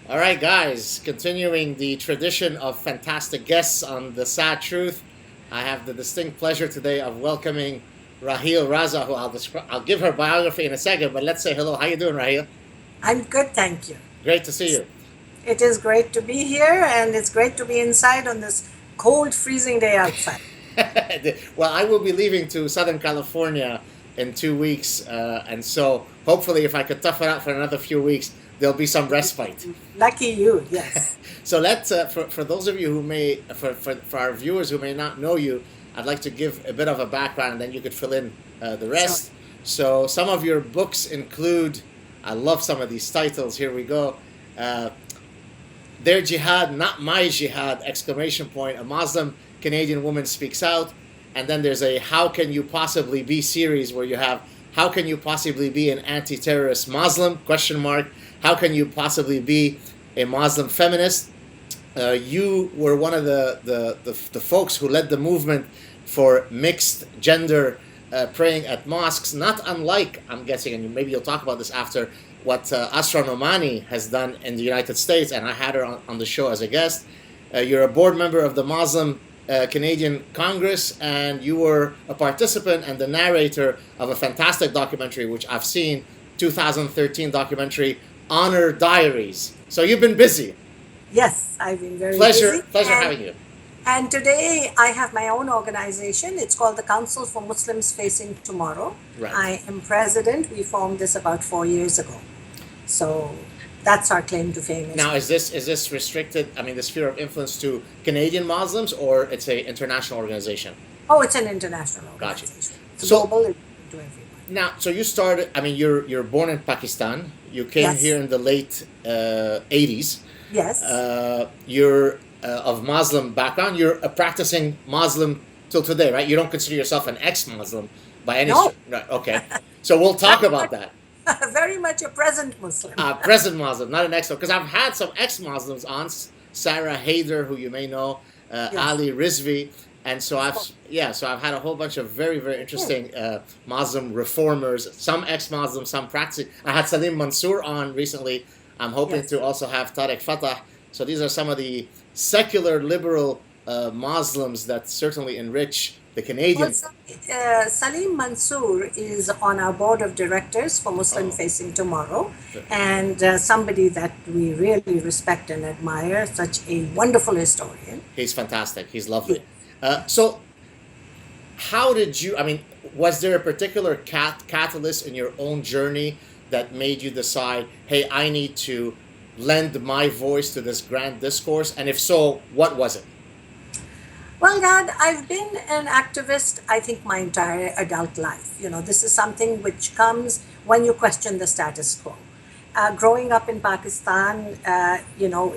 All right, guys, continuing the tradition of fantastic guests on the Sad Truth, I have the distinct pleasure today of welcoming Raheel Raza, who I'll give her biography in a second, but let's say hello. How you doing, Raheel? I'm good, thank you. Great to see you. It is great to be here, and it's great to be inside on this cold, freezing day outside. Well, I will be leaving to Southern California in 2 weeks, and so hopefully, if I could tough it out for another few weeks, there'll be some respite. Lucky you, yes. So let's for those of you who may for our viewers who may not know you, I'd like to give a bit of a background, and then you could fill in the Sure. rest. So some of your books include, I love some of these titles. Here we go. Uh, Their jihad, not my jihad! Exclamation point! A Muslim Canadian woman speaks out, and then there's a "How can you possibly be" series where you have "How can you possibly be an anti-terrorist Muslim?" question mark. How can you possibly be a Muslim feminist? You were one of the folks who led the movement for mixed gender praying at mosques, not unlike, I'm guessing, and maybe you'll talk about this after, what Asra Nomani has done in the United States, and I had her on the show as a guest. You're a board member of the Muslim Canadian Congress, and you were a participant and the narrator of a fantastic documentary, which I've seen, 2013 documentary, Honor Diaries. So you've been busy. Yes, I've been very Pleasure, busy. pleasure And, having you. and today I have my own organization. It's called the Council for Muslims Facing Tomorrow. Right. I am president. We formed this about 4 years ago. So that's our claim to fame as Now, well. is this restricted? I mean, the sphere of influence to Canadian Muslims, or it's a international organization? Oh, it's an international Gotcha. organization. It's So global, it's open to everyone. now, so you started. I mean, you're born in Pakistan. You came here Yes, in the late '80s. yes, You're of Muslim background. You're a practicing Muslim till today, right? You don't consider yourself an ex-Muslim by any no, stretch. Right, okay. So we'll talk very about much, that. very much a present Muslim. Present Muslim, not an ex, because I've had some ex-Muslims on, Sarah Haider, who you may know, Yes, Ali Rizvi, and so of I've course. yeah, so I've had a whole bunch of very very Hmm. interesting Muslim reformers, some ex-Muslims, some practicing. I had Salim Mansour on recently. I'm hoping Yes. to also have Tariq Fatah. So these are some of the secular liberal Muslims that certainly enrich the Well, Canadian. Salim Mansour is on our board of directors for Muslim Oh, Facing Tomorrow, and somebody that we really respect and admire, such a wonderful historian. he's fantastic. He's Yes. lovely. So how did you, I mean, was there a particular catalyst in your own journey that made you decide, hey, I need to lend my voice to this grand discourse? And if so, what was it? Well, Dad, I've been an activist, I think, my entire adult life. This is something which comes when you question the status quo. Growing up in Pakistan,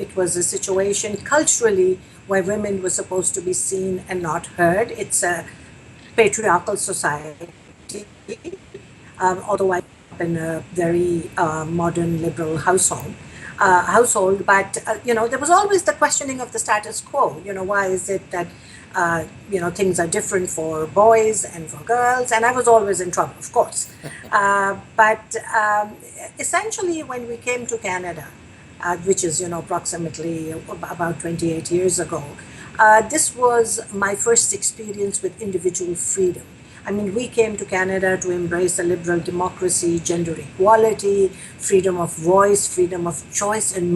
it was a situation culturally where women were supposed to be seen and not heard. It's a patriarchal society, although I grew up in a very modern liberal household, but there was always the questioning of the status quo. Why is it that things are different for boys and for girls? And I was always in trouble, of course. But essentially, when we came to Canada, which is approximately about 28 years ago, this was my first experience with individual freedom. I mean, we came to Canada to embrace a liberal democracy, gender equality, freedom of voice, freedom of choice, and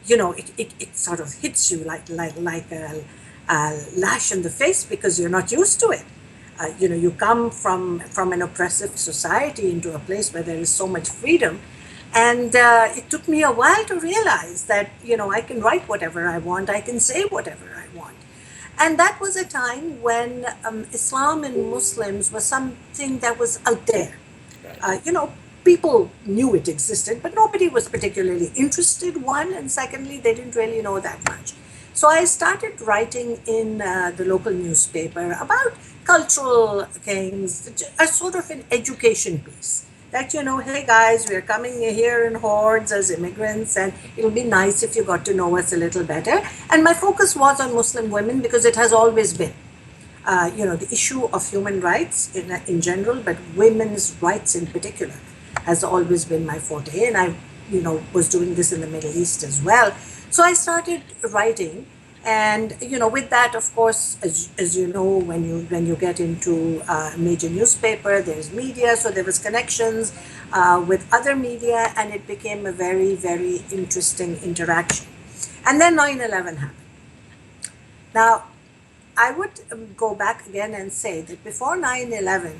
it sort of hits you like a lash in the face because you're not used to it. You come from an oppressive society into a place where there is so much freedom, and it took me a while to realize that I can write whatever I want, I can say whatever I want. And that was a time when Islam and Muslims was something that was out there. Right. People knew it existed, but nobody was particularly interested, one, and secondly, they didn't really know that much. So I started writing in the local newspaper about cultural things, a sort of an education piece. That, hey guys, we're coming here in hordes as immigrants, and it'll be nice if you got to know us a little better. And my focus was on Muslim women because it has always been. The issue of human rights in general, but women's rights in particular, has always been my forte. And I was doing this in the Middle East as well. So I started writing, and with that, of course, as you know, when you get into a major newspaper, there's media, so there was connections with other media, and it became a very, very interesting interaction. And then 9/11 happened. Now, I would go back again and say that before 9/11,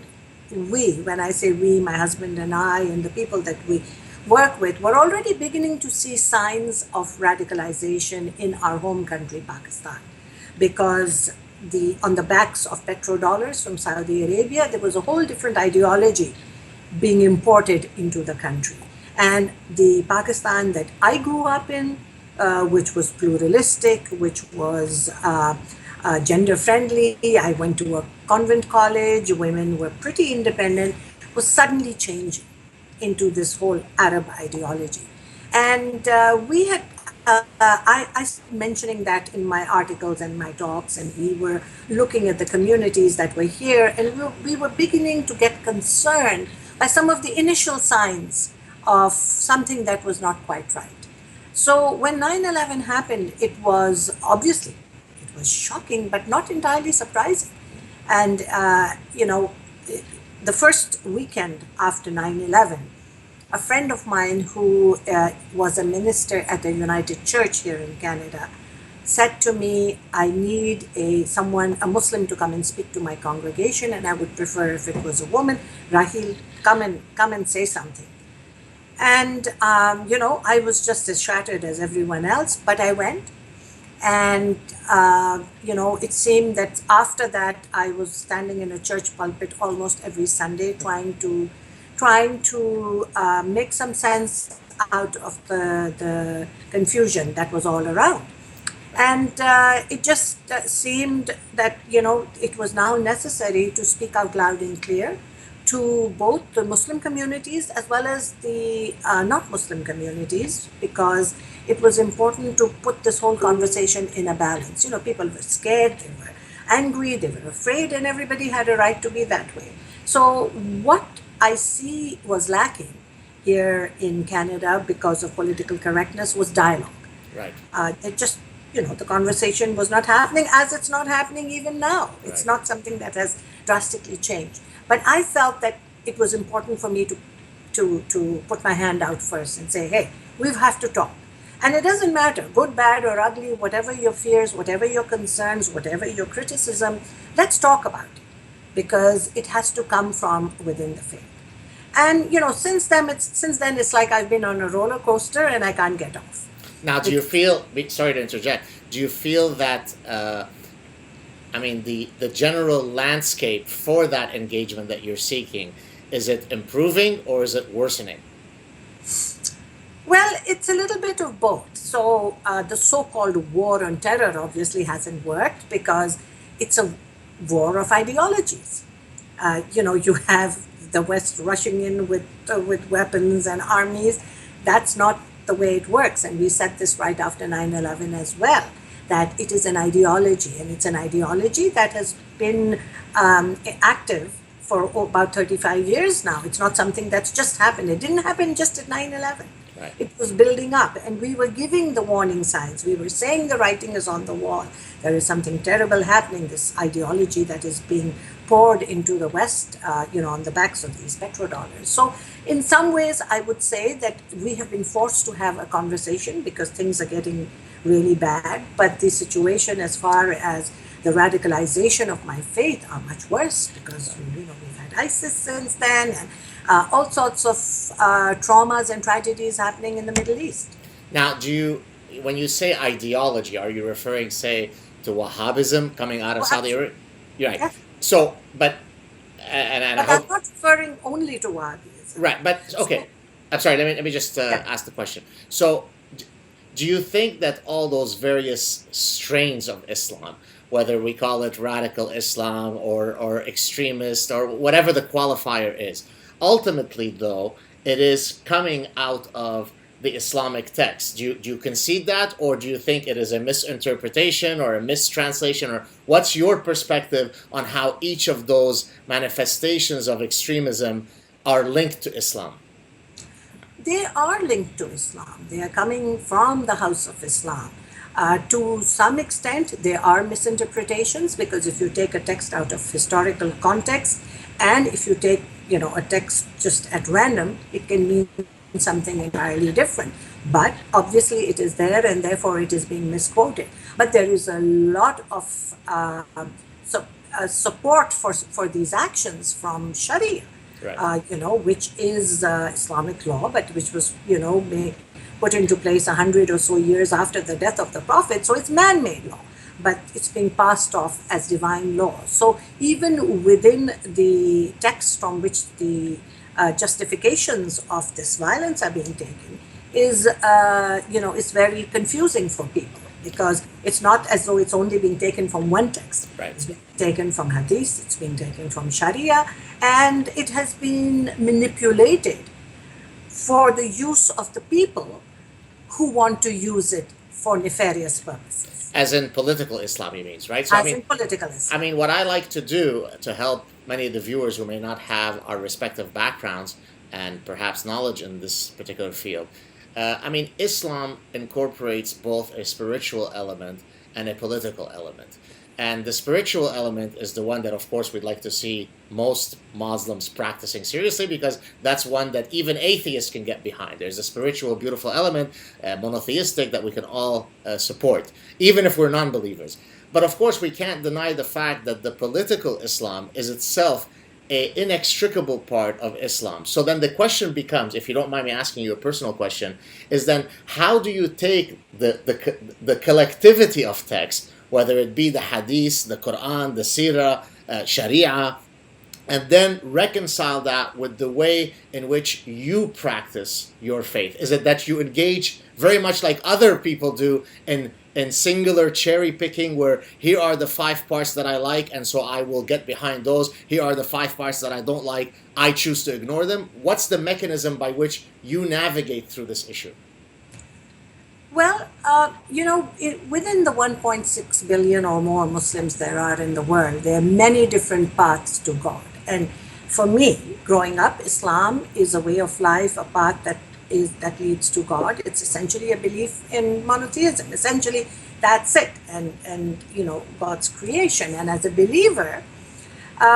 when I say we, my husband and I, and the people that we work with, were already beginning to see signs of radicalization in our home country, Pakistan, because on the backs of petrodollars from Saudi Arabia, there was a whole different ideology being imported into the country. And the Pakistan that I grew up in, which was pluralistic, which was gender friendly, I went to a convent college, women were pretty independent, was suddenly changing into this whole Arab ideology. And we had, I mentioning that in my articles and my talks, and we were looking at the communities that were here, and we were beginning to get concerned by some of the initial signs of something that was not quite right. So when 9/11 happened, it was obviously, it was shocking, but not entirely surprising. And, the first weekend after 9/11, a friend of mine who was a minister at the United Church here in Canada said to me, I need a Muslim to come and speak to my congregation, and I would prefer if it was a woman. Raheel, come and say something. And, I was just as shattered as everyone else, but I went. And, it seemed that after that, I was standing in a church pulpit almost every Sunday trying to make some sense out of the confusion that was all around. And it just seemed that, it was now necessary to speak out loud and clear to both the Muslim communities as well as the not Muslim communities, because it was important to put this whole conversation in a balance. People were scared, they were angry, they were afraid, and everybody had a right to be that way. So what I see was lacking here in Canada because of political correctness was dialogue. Right. It just, the conversation was not happening, as it's not happening even now. It's Right. not something that has drastically changed. But I felt that it was important for me to put my hand out first and say, hey, we have to talk. And it doesn't matter, good, bad, or ugly, whatever your fears, whatever your concerns, whatever your criticism, let's talk about it, because it has to come from within the faith. And since then it's like I've been on a roller coaster and I can't get off. Now, do you feel? Sorry to interject. Do you feel that? The general landscape for that engagement that you're seeking, is it improving or is it worsening? Well, it's a little bit of both. So the so-called war on terror obviously hasn't worked because it's a war of ideologies. You have the West rushing in with weapons and armies. That's not the way it works. And we said this right after 9/11 as well, that it is an ideology, and it's an ideology that has been active for about 35 years now. It's not something that's just happened. It didn't happen just at 9/11. Right. It was building up, and we were giving the warning signs. We were saying the writing is on the wall. There is something terrible happening, this ideology that is being poured into the West, on the backs of these petrodollars. So in some ways, I would say that we have been forced to have a conversation because things are getting really bad. But the situation as far as the radicalization of my faith are much worse because, we've had ISIS since then, and all sorts of traumas and tragedies happening in the Middle East. Now, when you say ideology, are you referring, say, to Wahhabism coming out of Saudi Arabia? You're right. Yes. So, but I But hope. I'm not referring only to Wahhabism. Right, but okay. I'm sorry. Let me just ask the question. So, do you think that all those various strains of Islam, whether we call it radical Islam or extremist or whatever the qualifier is, ultimately, though, it is coming out of the Islamic text? Do you concede that, or do you think it is a misinterpretation or a mistranslation, or what's your perspective on how each of those manifestations of extremism are linked to Islam? they are linked to Islam. They are coming from the house of Islam. To some extent, there are misinterpretations because if you take a text out of historical context, and if you take, a text just at random, it can mean something entirely different. But obviously, it is there, and therefore it is being misquoted. But there is a lot of support for these actions from Sharia, Right. which is Islamic law, but which was, put into place 100 or so years after the death of the Prophet. So it's man-made law, but it's being passed off as divine law. So even within the text from which the justifications of this violence are being taken is very confusing for people because it's not as though it's only being taken from one text. Right. It's being taken from Hadith, it's being taken from Sharia, and it has been manipulated for the use of the people who want to use it for nefarious purposes. As in political Islam, you mean, right? So As in political Islam. I mean, what I like to do to help many of the viewers who may not have our respective backgrounds and perhaps knowledge in this particular field, Islam incorporates both a spiritual element and a political element. And the spiritual element is the one that, of course, we'd like to see most Muslims practicing seriously because that's one that even atheists can get behind. There's a spiritual, beautiful element, monotheistic, that we can all support, even if we're non-believers. But of course, we can't deny the fact that the political Islam is itself an inextricable part of Islam. So then the question becomes, if you don't mind me asking you a personal question, is then how do you take the collectivity of text, whether it be the Hadith, the Quran, the Sirah, Sharia, and then reconcile that with the way in which you practice your faith? Is it that you engage very much like other people do in singular cherry picking, where here are the 5 parts that I like, and so I will get behind those. Here are the 5 parts that I don't like. I choose to ignore them. What's the mechanism by which you navigate through this issue? Well, within the 1.6 billion or more Muslims there are in the world, there are many different paths to God. And for me, growing up, Islam is a way of life, a path that leads to God. It's essentially a belief in monotheism. Essentially, that's it. And God's creation. And as a believer,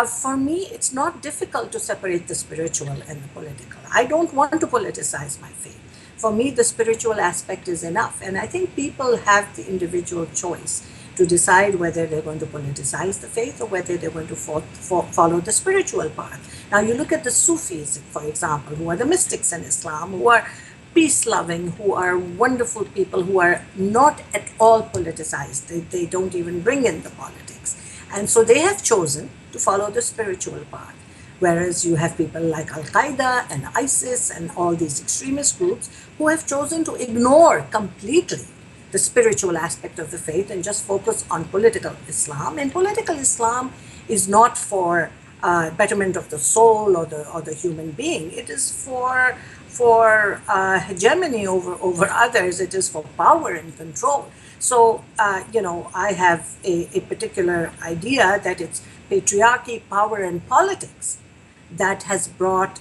for me, it's not difficult to separate the spiritual and the political. I don't want to politicize my faith. For me, the spiritual aspect is enough. And I think people have the individual choice to decide whether they're going to politicize the faith or whether they're going to follow the spiritual path. Now, you look at the Sufis, for example, who are the mystics in Islam, who are peace-loving, who are wonderful people, who are not at all politicized. They don't even bring in the politics. And so they have chosen to follow the spiritual path. Whereas you have people like Al-Qaeda and ISIS and all these extremist groups who have chosen to ignore completely the spiritual aspect of the faith and just focus on political Islam. And political Islam is not for betterment of the soul or the human being. It is for hegemony over others. It is for power and control. So, I have a particular idea that it's patriarchy, power, and politics that has brought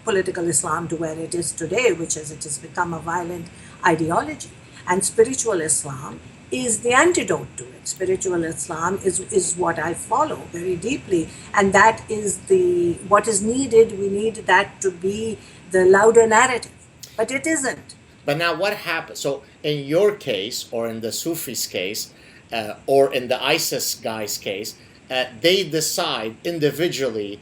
political Islam to where it is today, which is it has become a violent ideology. And spiritual Islam is the antidote to it. Spiritual Islam is what I follow very deeply, and that is what is needed. We need that to be the louder narrative, but it isn't. But now what happens? So in your case, or in the Sufis' case, or in the ISIS guy's case, they decide individually,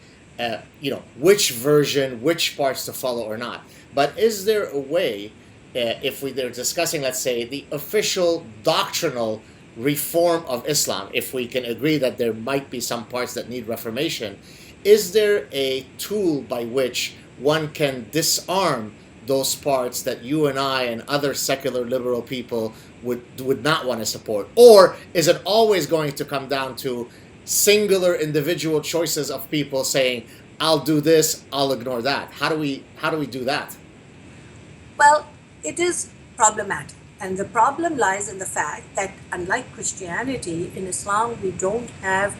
which version, which parts to follow or not. But is there a way, if they're discussing, let's say, the official doctrinal reform of Islam, if we can agree that there might be some parts that need reformation, is there a tool by which one can disarm those parts that you and I and other secular liberal people would not want to support? Or is it always going to come down to singular individual choices of people saying, I'll do this, I'll ignore that? How do we do that? Well, it is problematic. And the problem lies in the fact that, unlike Christianity, in Islam we don't have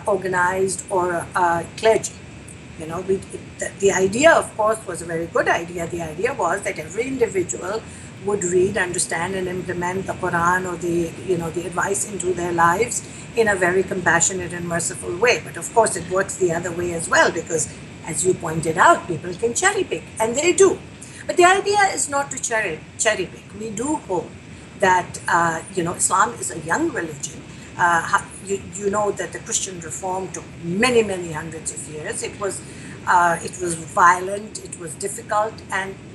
organized or clergy. The idea, of course, was a very good idea. The idea was that every individual would read, understand, and implement the Quran or the advice into their lives in a very compassionate and merciful way. But of course, it works the other way as well, because, as you pointed out, people can cherry pick, and they do. But the idea is not to cherry pick. We do hope that Islam is a young religion. You know that the Christian reform took many, many hundreds of years. It was violent, it was difficult,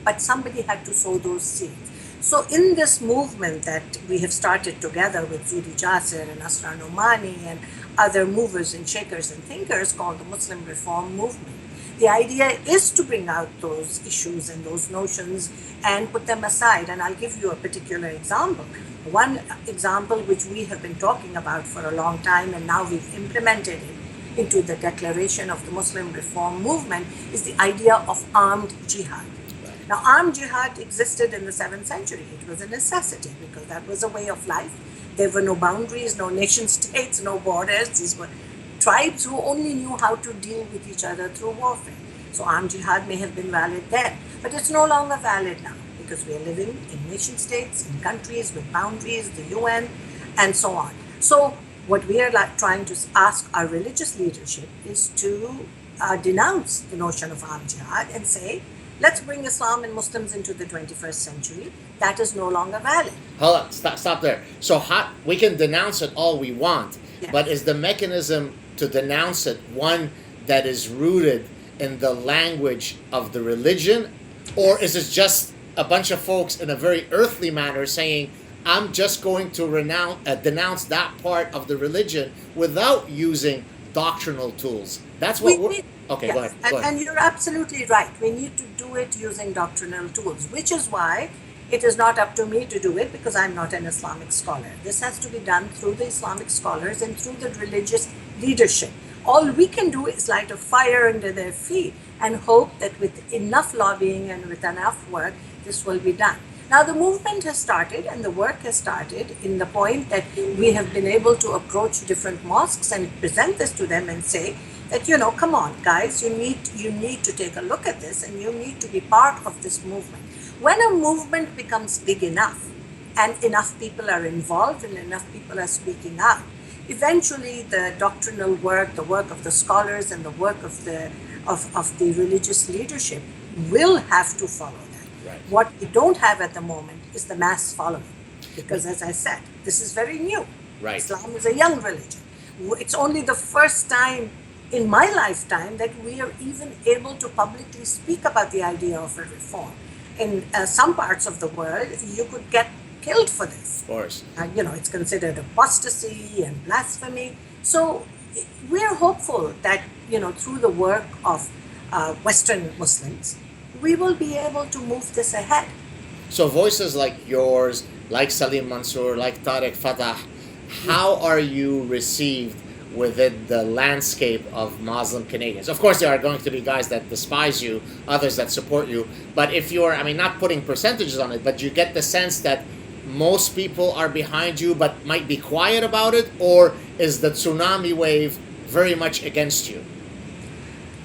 but somebody had to sow those seeds. So in this movement that we have started together with Zudi Jasser and Asrar Nomani and other movers and shakers and thinkers called the Muslim Reform Movement, the idea is to bring out those issues and those notions and put them aside. And I'll give you a particular example. One example which we have been talking about for a long time, and now we've implemented it into the declaration of the Muslim Reform Movement, is the idea of armed jihad. Now, armed jihad existed in the 7th century. It was a necessity because that was a way of life. There were no boundaries, no nation states, no borders. These were tribes who only knew how to deal with each other through warfare. So armed jihad may have been valid then, but it's no longer valid now because we are living in nation states, in countries with boundaries, the UN, and so on. So what we are trying to ask our religious leadership is to denounce the notion of armed jihad and say, let's bring Islam and Muslims into the 21st century. That is no longer valid. Hold on, stop there. So we can denounce it all we want, yes, but is the mechanism to denounce it one that is rooted in the language of the religion, or is it just a bunch of folks in a very earthly manner saying, I'm just going to denounce that part of the religion without using doctrinal tools? That's what we're... Okay, yes, go ahead. And you're absolutely right. We need to do it using doctrinal tools, which is why it is not up to me to do it because I'm not an Islamic scholar. This has to be done through the Islamic scholars and through the religious leadership. All we can do is light a fire under their feet and hope that with enough lobbying and with enough work, this will be done. Now, the movement has started and the work has started in the point that we have been able to approach different mosques and present this to them and say that, come on, guys, you need to take a look at this and you need to be part of this movement. When a movement becomes big enough and enough people are involved and enough people are speaking out, eventually the doctrinal work, the work of the scholars and the work of the religious leadership will have to follow that. Right. What we don't have at the moment is the mass following, because as I said, this is very new. Right. Islam is a young religion. It's only the first time in my lifetime that we are even able to publicly speak about the idea of a reform. In some parts of the world, you could get killed for this. Of course. It's considered apostasy and blasphemy. So we're hopeful that, through the work of Western Muslims, we will be able to move this ahead. So voices like yours, like Salim Mansour, like Tariq Fatah, how are you received within the landscape of Muslim Canadians? Of course, there are going to be guys that despise you, others that support you. But if you're, not putting percentages on it, but you get the sense that most people are behind you but might be quiet about it, or is the tsunami wave very much against you?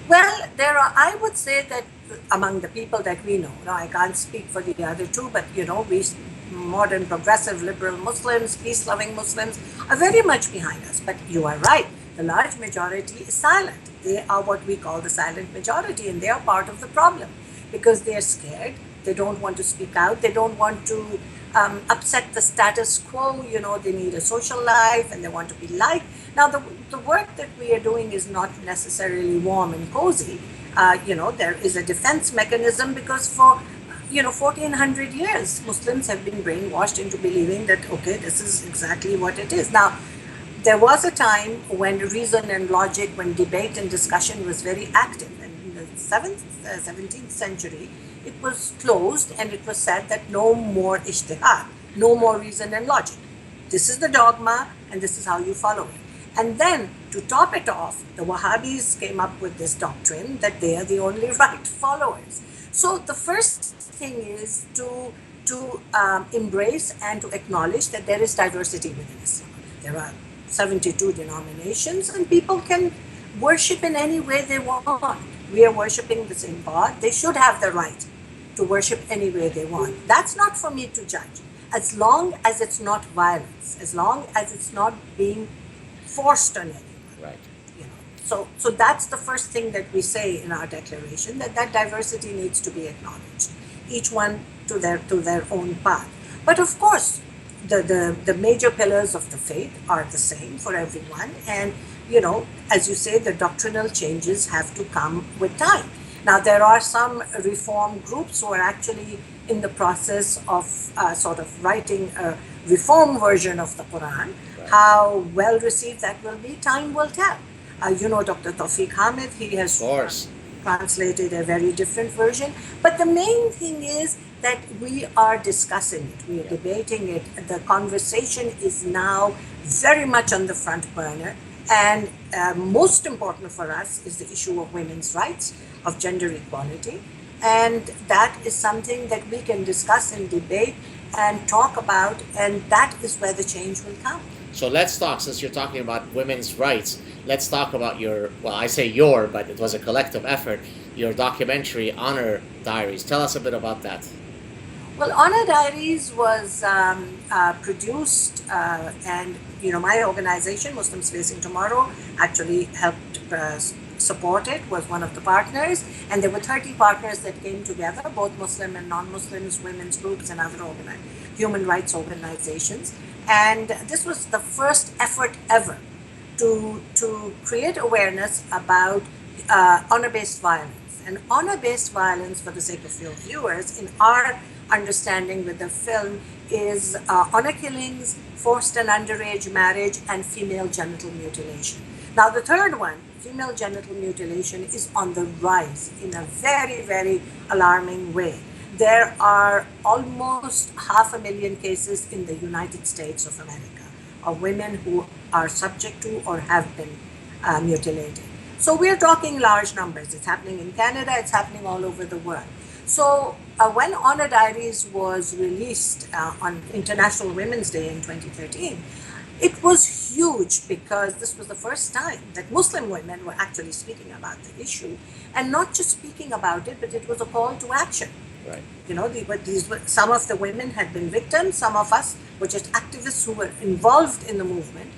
Well, I would say that among the people that we know, I can't speak for the other two, but we modern, progressive, liberal Muslims, peace-loving Muslims are very much behind us. But you are right, the large majority is silent. They are what we call the silent majority, and they are part of the problem because they are scared. They don't want to speak out. They don't want to upset the status quo. They need a social life and they want to be liked. Now, the work that we are doing is not necessarily warm and cozy. There is a defense mechanism because for 1400 years, Muslims have been brainwashed into believing that, okay, this is exactly what it is. Now, there was a time when reason and logic, when debate and discussion was very active. And in the 17th century, it was closed and it was said that no more ijtihad, no more reason and logic. This is the dogma and this is how you follow it. And then, to top it off, the Wahhabis came up with this doctrine that they are the only right followers. So the first thing is to embrace and to acknowledge that there is diversity within Islam. There are 72 denominations and people can worship in any way they want. we are worshipping the same God. They should have the right to worship any way they want. That's not for me to judge. As long as it's not violence, as long as it's not being forced on anyone. Right. You know, so that's the first thing that we say in our declaration, that diversity needs to be acknowledged, each one to their own path. But of course, the major pillars of the faith are the same for everyone, and as you say, the doctrinal changes have to come with time. Now, there are some reform groups who are actually in the process of sort of writing a reform version of the Quran. Right. How well received that will be, time will tell. Dr. Tawfiq Hamid, he has translated a very different version. But the main thing is that we are discussing it, we are debating it. The conversation is now very much on the front burner. And most important for us is the issue of women's rights, of gender equality. And that is something that we can discuss and debate and talk about, and that is where the change will come. So let's talk, since you're talking about women's rights, let's talk about I say your, but it was a collective effort, your documentary, Honor Diaries. Tell us a bit about that. Well, Honor Diaries was produced, and my organization, Muslims Facing Tomorrow, actually helped support it, was one of the partners, and there were 30 partners that came together, both Muslim and non-Muslims, women's groups, and other human rights organizations. And this was the first effort ever to create awareness about honor-based violence. And honor-based violence, for the sake of your viewers, in our understanding with the film, is honor killings, forced and underage marriage, and female genital mutilation. Now, the third one, female genital mutilation, is on the rise in a very, very alarming way. There are almost 500,000 cases in the United States of America of women who are subject to or have been mutilated. So we're talking large numbers. It's happening in Canada, it's happening all over the world. So when Honor Diaries was released on International Women's Day in 2013, it was huge because this was the first time that Muslim women were actually speaking about the issue, and not just speaking about it, but it was a call to action. Right. Some of the women had been victims, some of us were just activists who were involved in the movement.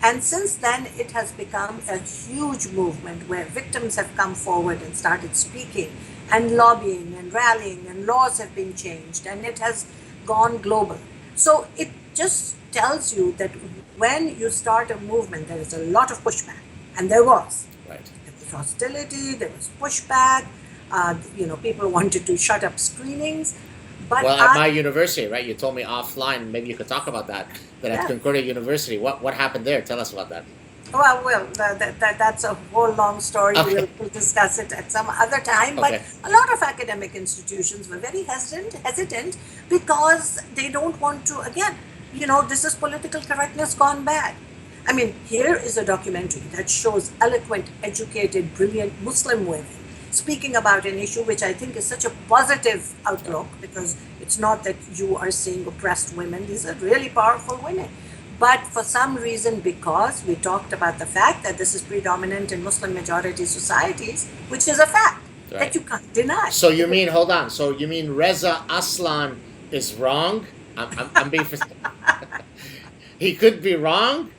And since then, it has become a huge movement where victims have come forward and started speaking and lobbying and rallying, and laws have been changed, and it has gone global. So it just tells you that when you start a movement, there is a lot of pushback, and there was. Right. There was hostility, there was pushback. People wanted to shut up screenings. But at my university, right? You told me offline, maybe you could talk about that. But at Concordia University, what happened there? Tell us about that. Well, that's a whole long story. Okay. We'll discuss it at some other time. Okay. But a lot of academic institutions were very hesitant because they don't want to, again, this is political correctness gone bad. I mean, here is a documentary that shows eloquent, educated, brilliant Muslim women speaking about an issue which I think is such a positive outlook, because it's not that you are seeing oppressed women. These are really powerful women. But for some reason, because we talked about the fact that this is predominant in Muslim majority societies, which is a fact that you can't deny. So you mean, hold on, so you mean Reza Aslan is wrong? I'm being he could be wrong?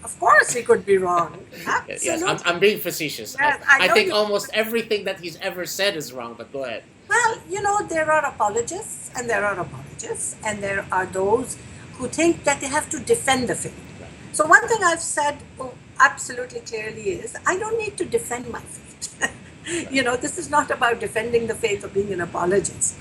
Of course he could be wrong. Absolutely. Yes, I'm being facetious. Yes, I think almost everything that he's ever said is wrong, but go ahead. Well, there are apologists, and there are apologists, and there are those who think that they have to defend the faith. Right. So one thing I've said absolutely clearly is, I don't need to defend my faith. Right. This is not about defending the faith or being an apologist.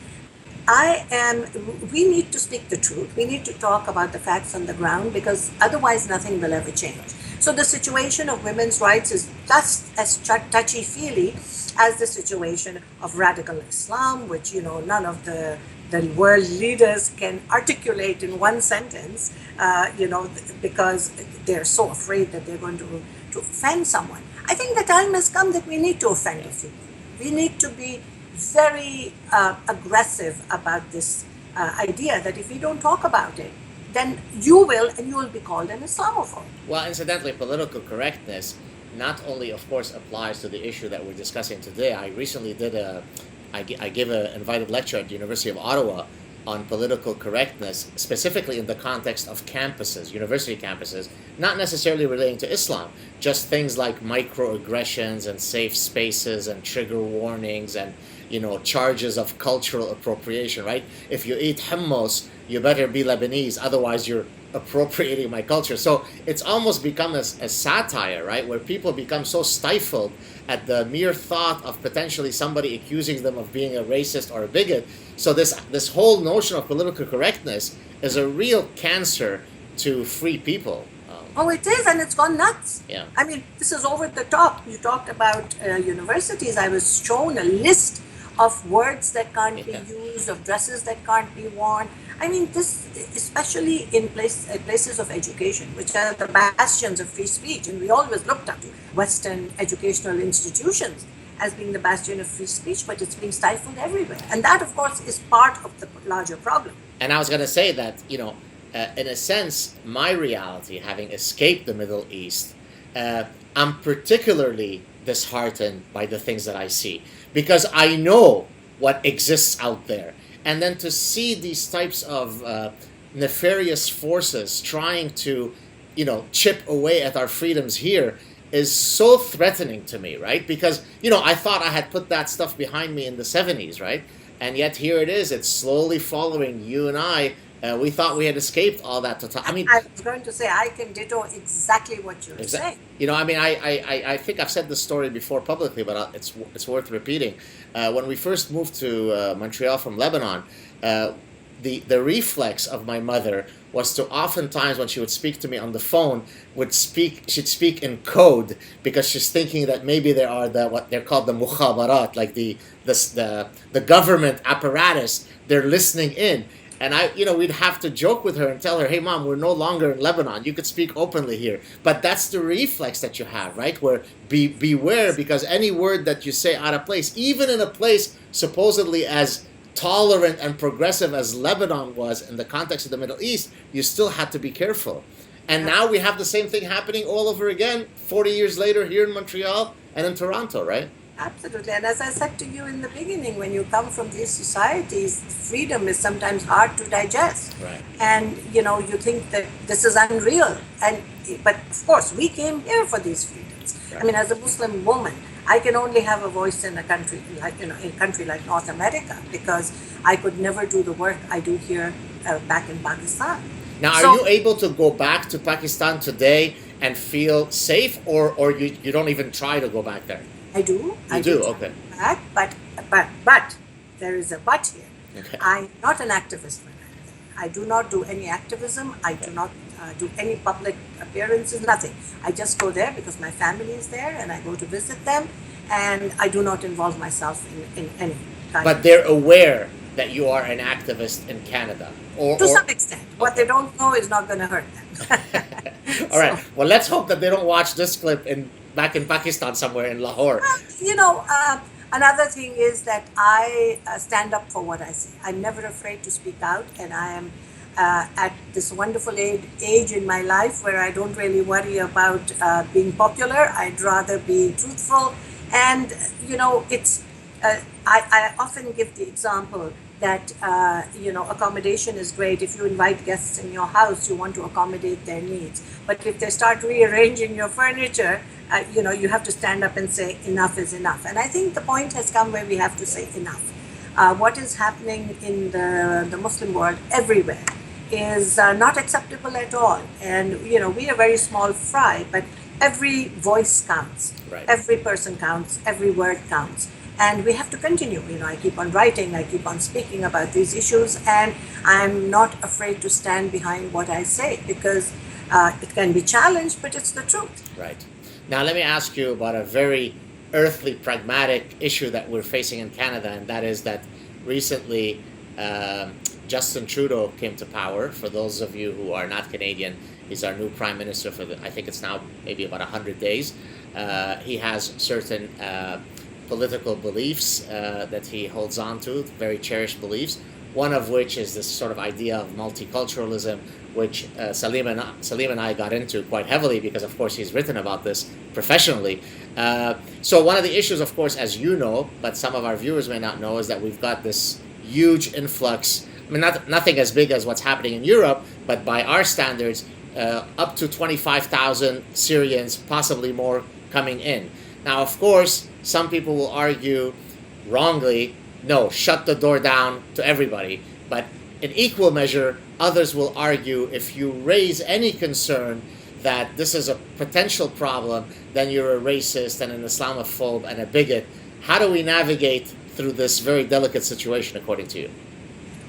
We need to speak the truth. We need to talk about the facts on the ground, because otherwise nothing will ever change. So the situation of women's rights is just as touchy-feely as the situation of radical Islam, which, none of the world leaders can articulate in one sentence, because they're so afraid that they're going to offend someone. I think the time has come that we need to offend a few people. We need to be very aggressive about this idea that if we don't talk about it, then you will be called an Islamophobe. Well, incidentally, political correctness not only, of course, applies to the issue that we're discussing today. I recently I gave an invited lecture at the University of Ottawa on political correctness, specifically in the context of campuses, university campuses, not necessarily relating to Islam, just things like microaggressions and safe spaces and trigger warnings and, you know, charges of cultural appropriation, right? If you eat hummus, you better be Lebanese, otherwise you're appropriating my culture. So it's almost become a satire, right? Where people become so stifled at the mere thought of potentially somebody accusing them of being a racist or a bigot. So this whole notion of political correctness is a real cancer to free people. Oh, it is, and it's gone nuts. Yeah. I mean, this is over the top. You talked about universities. I was shown a list of words that can't be used, of dresses that can't be worn. I mean, this, especially in places of education, which are the bastions of free speech, and we always looked up to Western educational institutions as being the bastion of free speech, but it's being stifled everywhere. And that, of course, is part of the larger problem. And I was going to say that, you know, in a sense, my reality, having escaped the Middle East, I'm particularly disheartened by the things that I see, because I know what exists out there. And then to see these types of nefarious forces trying to, you know, chip away at our freedoms here is so threatening to me, right? Because, you know, I thought I had put that stuff behind me in the 70s, right? And yet here it is. It's slowly following you and I. We thought we had escaped all that. I mean, I was going to say, I can ditto exactly what you're saying. You know, I mean, I think I've said this story before publicly, but it's worth repeating. When we first moved to Montreal from Lebanon, the reflex of my mother was to oftentimes, when she would speak to me on the phone, she'd speak in code, because she's thinking that maybe there are what they're called the mukhabarat, like the government apparatus, they're listening in. And we'd have to joke with her and tell her, hey, Mom, we're no longer in Lebanon. You could speak openly here. But that's the reflex that you have, right? Where beware, because any word that you say out of place, even in a place supposedly as tolerant and progressive as Lebanon was in the context of the Middle East, you still had to be careful. And now we have the same thing happening all over again, 40 years later here in Montreal and in Toronto, right? Absolutely. And as I said to you in the beginning, when you come from these societies, freedom is sometimes hard to digest. Right. And, you think that this is unreal. But of course, we came here for these freedoms. Right. I mean, as a Muslim woman, I can only have a voice in a country like North America, because I could never do the work I do here back in Pakistan. Now, are you able to go back to Pakistan today and feel safe, or you don't even try to go back there? I do. You do? Okay. But there is a but here. Okay. I'm not an activist when I'm there. I do not do any activism. I do not do any public appearances, nothing. I just go there because my family is there and I go to visit them, and I do not involve myself in any kind. But they're aware that you are an activist in Canada? To some extent. What they don't know is not going to hurt them. All right. Well, let's hope that they don't watch this clip back in Pakistan somewhere in Lahore. Another thing is that I stand up for what I say. I'm never afraid to speak out, and I am at this wonderful age in my life where I don't really worry about being popular. I'd rather be truthful. And, I often give the example that, accommodation is great. If you invite guests in your house, you want to accommodate their needs. But if they start rearranging your furniture, you have to stand up and say enough is enough. And I think the point has come where we have to say enough. What is happening in the Muslim world everywhere is not acceptable at all. And, we are very small fry, but every voice counts. Right. Every person counts. Every word counts. And we have to continue. I keep on writing, I keep on speaking about these issues, and I'm not afraid to stand behind what I say, because it can be challenged, but it's the truth. Right. Now, let me ask you about a very earthly, pragmatic issue that we're facing in Canada, and that is that recently Justin Trudeau came to power. For those of you who are not Canadian, he's our new prime minister for I think it's now maybe about 100 days. He has certain political beliefs that he holds on to, very cherished beliefs. one of which is this sort of idea of multiculturalism, which Salim and I got into quite heavily because, of course, he's written about this professionally. So one of the issues, of course, as you know, but some of our viewers may not know, is that we've got this huge influx. I mean, nothing as big as what's happening in Europe, but by our standards, up to 25,000 Syrians, possibly more, coming in. Now, of course, some people will argue wrongly, no, shut the door down to everybody. But in equal measure, others will argue if you raise any concern that this is a potential problem, then you're a racist and an Islamophobe and a bigot. How do we navigate through this very delicate situation, according to you?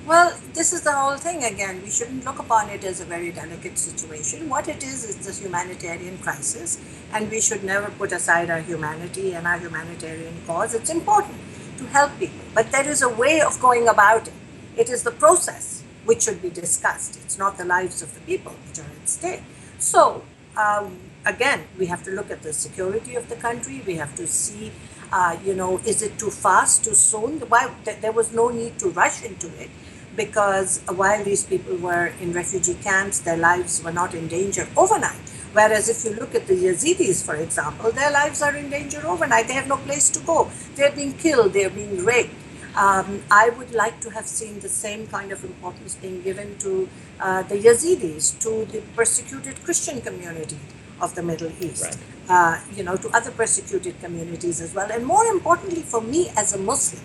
Well, this is the whole thing again. We shouldn't look upon it as a very delicate situation. What it is this humanitarian crisis, and we should never put aside our humanity and our humanitarian cause. It's important to help people, but there is a way of going about it. It is the process which should be discussed. It's not the lives of the people which are at stake. So, again, we have to look at the security of the country. We have to see, is it too fast, too soon? Why there was no need to rush into it, because while these people were in refugee camps, their lives were not in danger overnight. Whereas if you look at the Yazidis, for example, their lives are in danger overnight. They have no place to go. They're being killed. They're being raped. I would like to have seen the same kind of importance being given to the Yazidis, to the persecuted Christian community of the Middle East, to other persecuted communities as well. And more importantly for me as a Muslim,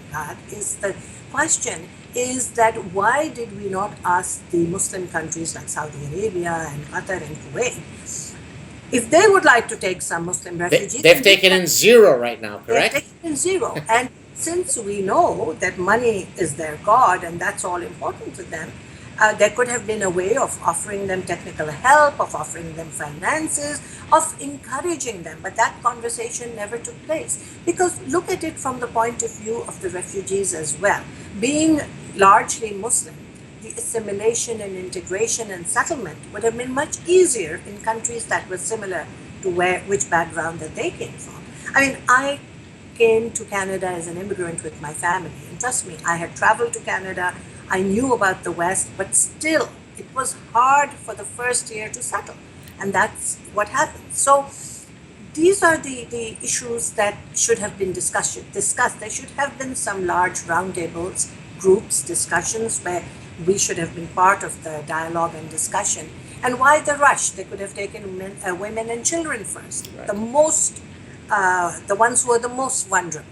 is the question is that why did we not ask the Muslim countries like Saudi Arabia and Qatar and Kuwait, if they would like to take some Muslim refugees? They've taken in zero right now, correct? They've taken in zero. And since we know that money is their God and that's all important to them, there could have been a way of offering them technical help, of offering them finances, of encouraging them. But that conversation never took place. Because look at it from the point of view of the refugees as well. Being largely Muslim, the assimilation and integration and settlement would have been much easier in countries that were similar to which background that they came from. I mean, I came to Canada as an immigrant with my family. And trust me, I had traveled to Canada. I knew about the West, but still, it was hard for the first year to settle. And that's what happened. So these are the issues that should have been discussed. There should have been some large roundtables, groups, discussions where we should have been part of the dialogue and discussion. And why the rush? They could have taken women and children first, right. The ones who are the most vulnerable.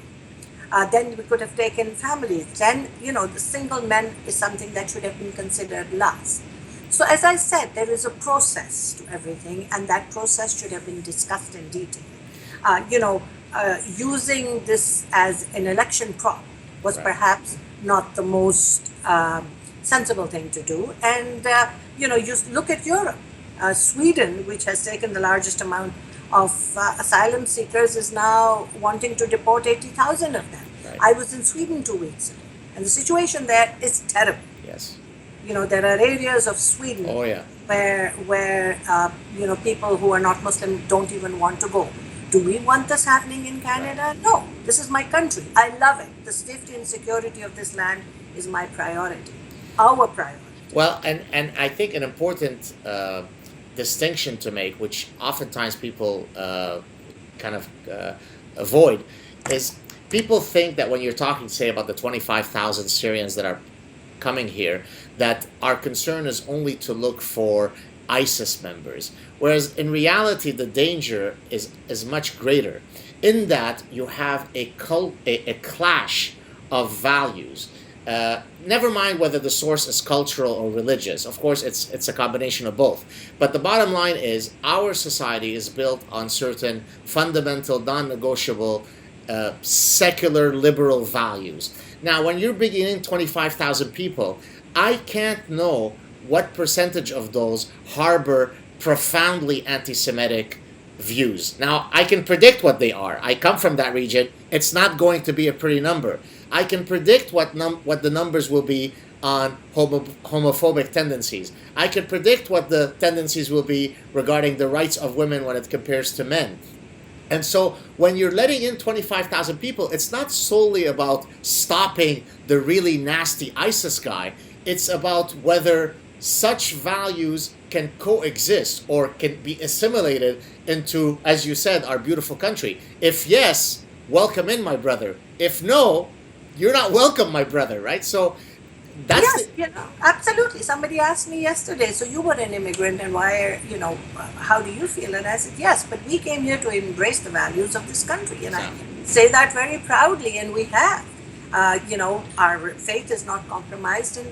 Then we could have taken families. Then, the single men is something that should have been considered last. So as I said, there is a process to everything, and that process should have been discussed in detail. Using this as an election prop was right. Perhaps not the most sensible thing to do. And, you look at Europe. Sweden, which has taken the largest amount of asylum seekers, is now wanting to deport 80,000 of them. Right. I was in Sweden 2 weeks ago, and the situation there is terrible. Yes. There are areas of Sweden where people who are not Muslim don't even want to go. Do we want this happening in Canada? Right. No. This is my country. I love it. The safety and security of this land is my priority, our priority. Well, and I think an important distinction to make, which oftentimes people avoid, is people think that when you're talking, say, about the 25,000 Syrians that are coming here, that our concern is only to look for ISIS members, whereas in reality the danger is much greater, in that you have a clash of values. Never mind whether the source is cultural or religious. Of course, it's a combination of both. But the bottom line is our society is built on certain fundamental, non-negotiable, secular, liberal values. Now, when you're beginning 25,000 people, I can't know what percentage of those harbor profoundly anti-Semitic views. Now, I can predict what they are. I come from that region. It's not going to be a pretty number. I can predict what the numbers will be on homophobic tendencies. I can predict what the tendencies will be regarding the rights of women when it compares to men. And so when you're letting in 25,000 people, it's not solely about stopping the really nasty ISIS guy. It's about whether such values can coexist or can be assimilated into, as you said, our beautiful country. If yes, welcome in, my brother. If no, you're not welcome, my brother, right? So that's Yes, absolutely. Somebody asked me yesterday, so you were an immigrant and how do you feel? And I said, yes, but we came here to embrace the values of this country. And I say that very proudly, and we have. Our faith is not compromised. And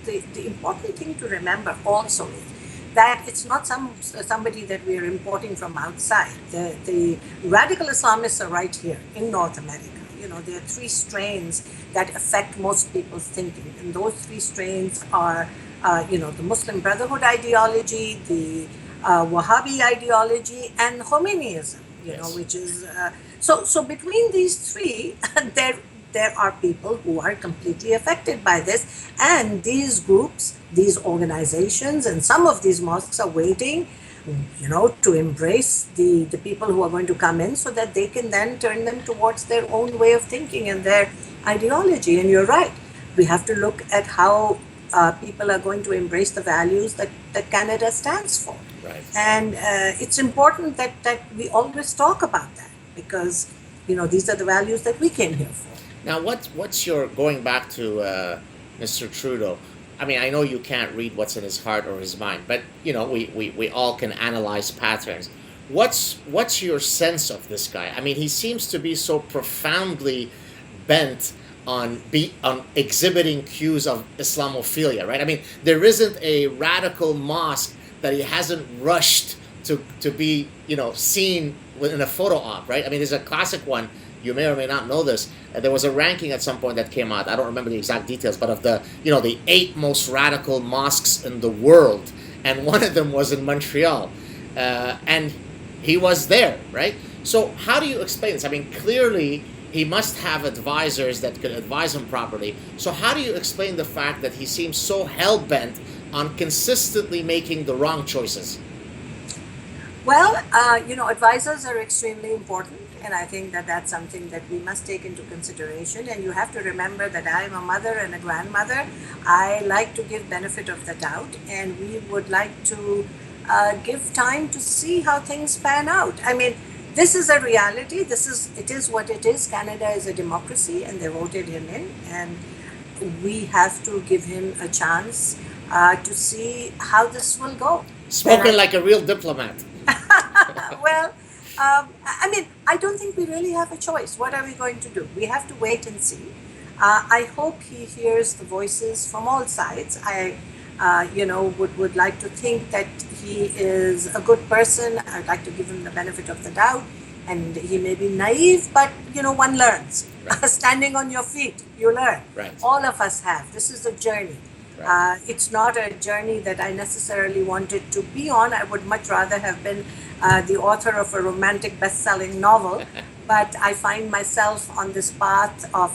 the important thing to remember also is that it's not somebody that we are importing from outside. The radical Islamists are right here in North America. There are three strains that affect most people's thinking. And those three strains are, the Muslim Brotherhood ideology, the Wahhabi ideology, and Khomeiniism, which is... So between these three, there are people who are completely affected by this. And these groups, these organizations, and some of these mosques are waiting to embrace the people who are going to come in so that they can then turn them towards their own way of thinking and their ideology. And you're right. We have to look at how people are going to embrace the values that Canada stands for. Right. And it's important that we always talk about that because, these are the values that we came here for. Now, what's your, going back to Mr. Trudeau, I mean, I know you can't read what's in his heart or his mind, but we all can analyze patterns. What's your sense of this guy? I mean, he seems to be so profoundly bent on exhibiting cues of Islamophilia, right? I mean, there isn't a radical mosque that he hasn't rushed to be seen in a photo op, right? I mean, there's a classic one. You may or may not know this. There was a ranking at some point that came out. I don't remember the exact details, but of the 8 most radical mosques in the world, and one of them was in Montreal, and he was there, right? So how do you explain this? I mean, clearly he must have advisors that could advise him properly. So how do you explain the fact that he seems so hell bent on consistently making the wrong choices? Well, advisors are extremely important. And I think that that's something that we must take into consideration. And you have to remember that I'm a mother and a grandmother. I like to give benefit of the doubt. And we would like to give time to see how things pan out. I mean, this is a reality. It is what it is. Canada is a democracy and they voted him in. And we have to give him a chance to see how this will go. Spoken like a real diplomat. Well, I don't think we really have a choice. What are we going to do? We have to wait and see. I hope he hears the voices from all sides. I, would like to think that he is a good person. I'd like to give him the benefit of the doubt. And he may be naive, but, one learns. Right. Standing on your feet, you learn. Right. All of us have. This is a journey. Right. It's not a journey that I necessarily wanted to be on. I would much rather have been the author of a romantic best-selling novel, but I find myself on this path of,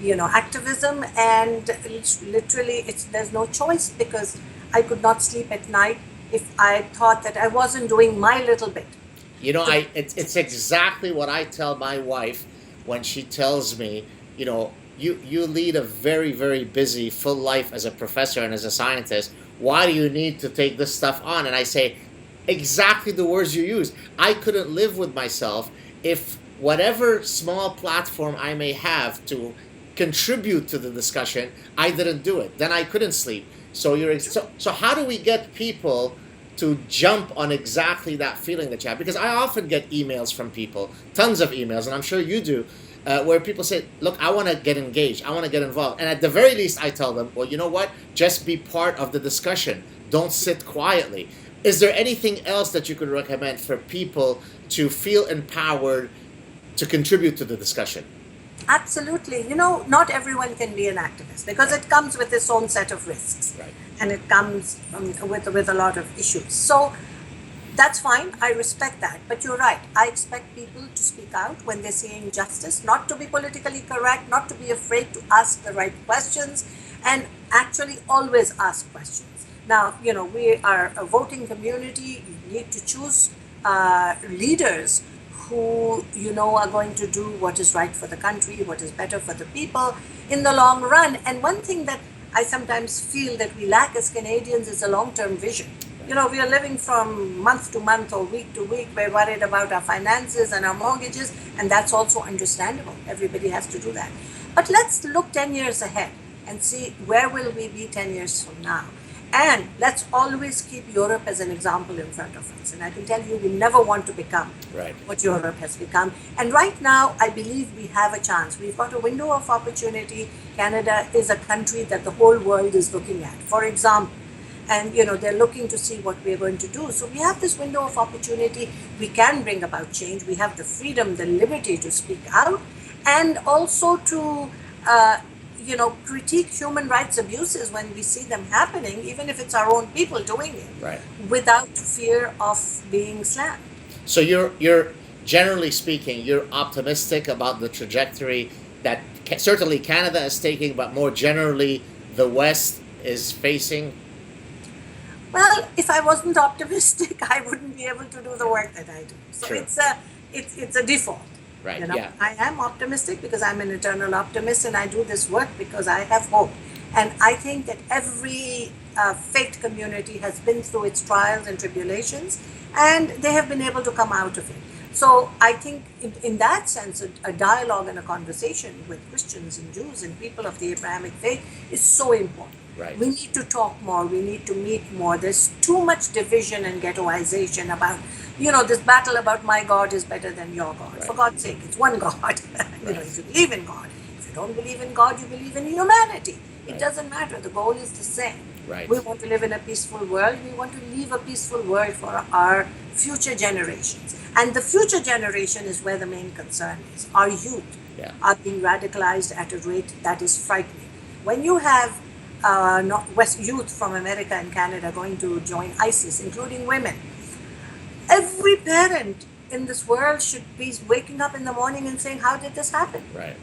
activism, and there's no choice because I could not sleep at night if I thought that I wasn't doing my little bit. It's exactly what I tell my wife when she tells me, you lead a very, very busy, full life as a professor and as a scientist. Why do you need to take this stuff on? And I say, exactly the words you use. I couldn't live with myself if whatever small platform I may have to contribute to the discussion, I didn't do it. Then I couldn't sleep. So how do we get people to jump on exactly that feeling that you have? Because I often get emails from people, tons of emails, and I'm sure you do, where people say, look, I want to get engaged. I want to get involved. And at the very least, I tell them, well, you know what? Just be part of the discussion. Don't sit quietly. Is there anything else that you could recommend for people to feel empowered to contribute to the discussion? Absolutely. Not everyone can be an activist because it comes with its own set of risks. Right. And it comes with a lot of issues. So that's fine. I respect that. But you're right. I expect people to speak out when they see injustice, not to be politically correct, not to be afraid to ask the right questions, and actually always ask questions. Now, we are a voting community. You need to choose leaders who, are going to do what is right for the country, what is better for the people in the long run. And one thing that I sometimes feel that we lack as Canadians is a long-term vision. We are living from month to month or week to week. We're worried about our finances and our mortgages, and that's also understandable. Everybody has to do that. But let's look 10 years ahead and see where will we be 10 years from now. And let's always keep Europe as an example in front of us. And I can tell you, we never want to become what Europe has become. And right now, I believe we have a chance. We've got a window of opportunity. Canada is a country that the whole world is looking at. For example, and they're looking to see what we're going to do. So we have this window of opportunity. We can bring about change. We have the freedom, the liberty to speak out, and also to critique human rights abuses when we see them happening, even if it's our own people doing it, without fear of being slammed. So you're generally speaking, you're optimistic about the trajectory that certainly Canada is taking, but more generally the West is facing. Well, if I wasn't optimistic, I wouldn't be able to do the work that I do. So it's a default. Right. I am optimistic because I'm an eternal optimist, and I do this work because I have hope. And I think that every faith community has been through its trials and tribulations, and they have been able to come out of it. So I think in that sense, a dialogue and a conversation with Christians and Jews and people of the Abrahamic faith is so important. Right. We need to talk more. We need to meet more. There's too much division and ghettoization about, this battle about my God is better than your God. Right. For God's sake, it's one God. If you believe in God. If you don't believe in God, you believe in humanity. It doesn't matter. The goal is the same. Right. We want to live in a peaceful world. We want to leave a peaceful world for our future generations. And the future generation is where the main concern is. Our youth are being radicalized at a rate that is frightening. When you have West youth from America and Canada going to join ISIS, including women, every parent in this world should be waking up in the morning and saying, how did this happen? Right.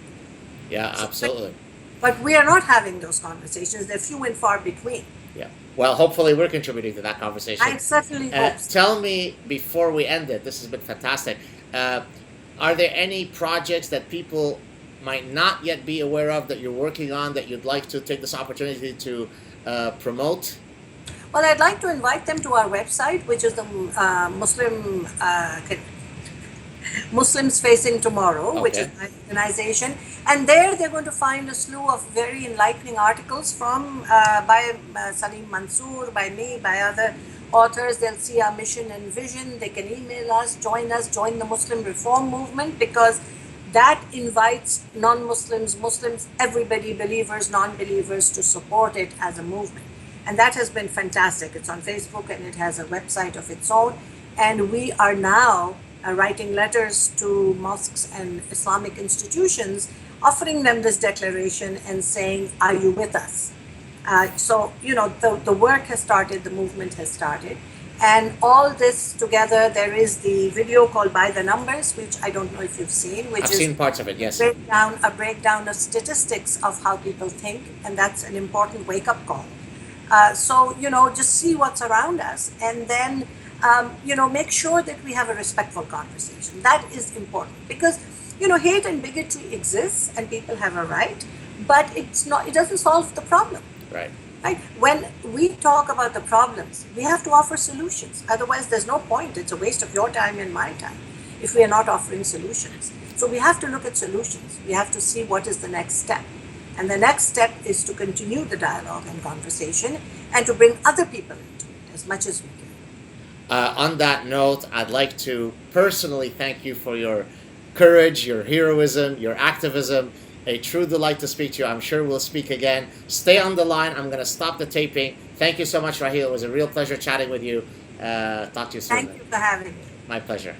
Yeah, absolutely. But we are not having those conversations. They're few and far between. Yeah. Well, hopefully we're contributing to that conversation. I certainly hope so. Tell me, before we end it, this has been fantastic, are there any projects that people might not yet be aware of that you're working on that you'd like to take this opportunity to promote? Well, I'd like to invite them to our website, which is the Muslims Facing Tomorrow, which is my organization. And there they're going to find a slew of very enlightening articles by Salim Mansour, by me, by other authors. They'll see our mission and vision. They can email us, join the Muslim Reform Movement, because that invites non-Muslims, Muslims, everybody, believers, non-believers, to support it as a movement. And that has been fantastic. It's on Facebook and it has a website of its own. And we are now writing letters to mosques and Islamic institutions, offering them this declaration and saying, are you with us? So, the work has started, the movement has started. And all this together, there is the video called By the Numbers, which I don't know if you've seen, which I've seen parts of it, yes. A breakdown of statistics of how people think, and that's an important wake-up call. So, just see what's around us, and then, make sure that we have a respectful conversation. That is important, because, hate and bigotry exists, and people have a right, but it doesn't solve the problem. Right. Right? When we talk about the problems, we have to offer solutions. Otherwise, there's no point. It's a waste of your time and my time if we are not offering solutions. So we have to look at solutions. We have to see what is the next step. And the next step is to continue the dialogue and conversation and to bring other people into it as much as we can. On that note, I'd like to personally thank you for your courage, your heroism, your activism. A true delight to speak to you. I'm sure we'll speak again. Stay on the line. I'm going to stop the taping. Thank you so much, Raheel. It was a real pleasure chatting with you. Talk to you soon. Thank you for having me. My pleasure.